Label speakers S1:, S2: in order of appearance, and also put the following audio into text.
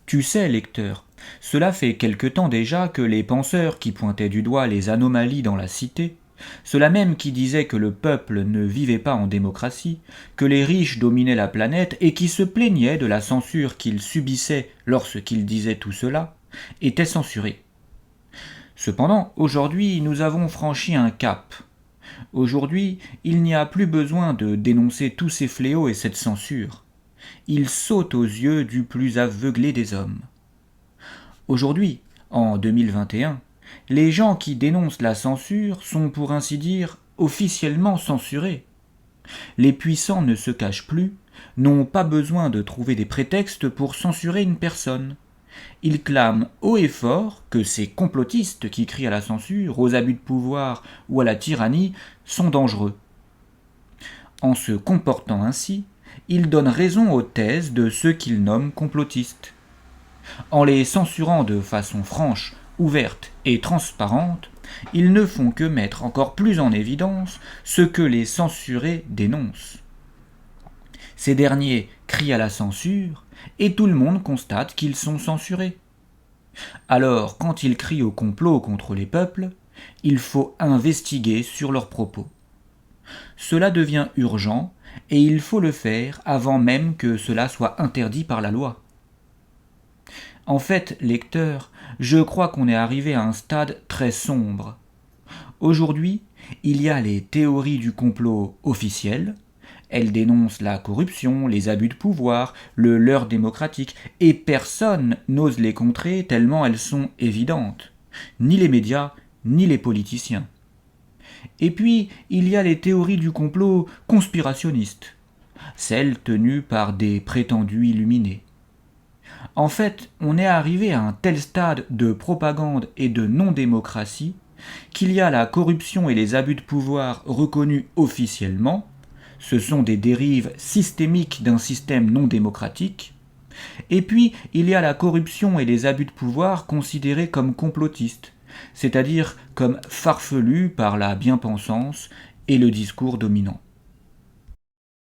S1: Tu sais, lecteur, cela fait quelque temps déjà que les penseurs qui pointaient du doigt les anomalies dans la cité, ceux-là même qui disaient que le peuple ne vivait pas en démocratie, que les riches dominaient la planète et qui se plaignaient de la censure qu'ils subissaient lorsqu'ils disaient tout cela, étaient censurés. Cependant, aujourd'hui, nous avons franchi un cap. Aujourd'hui, il n'y a plus besoin de dénoncer tous ces fléaux et cette censure. Ils sautent aux yeux du plus aveuglé des hommes. Aujourd'hui, en 2021, les gens qui dénoncent la censure sont pour ainsi dire officiellement censurés. Les puissants ne se cachent plus, n'ont pas besoin de trouver des prétextes pour censurer une personne. Ils clament haut et fort que ces complotistes qui crient à la censure, aux abus de pouvoir ou à la tyrannie sont dangereux. En se comportant ainsi, ils donnent raison aux thèses de ceux qu'ils nomment complotistes. En les censurant de façon franche, ouverte et transparente, ils ne font que mettre encore plus en évidence ce que les censurés dénoncent. Ces derniers crient à la censure, et tout le monde constate qu'ils sont censurés. Alors, quand ils crient au complot contre les peuples, il faut investiguer sur leurs propos. Cela devient urgent, et il faut le faire avant même que cela soit interdit par la loi. En fait, lecteur, je crois qu'on est arrivé à un stade très sombre. Aujourd'hui, il y a les théories du complot officielles. Elles dénoncent la corruption, les abus de pouvoir, le leurre démocratique, et personne n'ose les contrer tellement elles sont évidentes. Ni les médias, ni les politiciens. Et puis, il y a les théories du complot conspirationnistes, celles tenues par des prétendus illuminés. En fait, on est arrivé à un tel stade de propagande et de non-démocratie qu'il y a la corruption et les abus de pouvoir reconnus officiellement, ce sont des dérives systémiques d'un système non démocratique, et puis il y a la corruption et les abus de pouvoir considérés comme complotistes, c'est-à-dire comme farfelus par la bien-pensance et le discours dominant.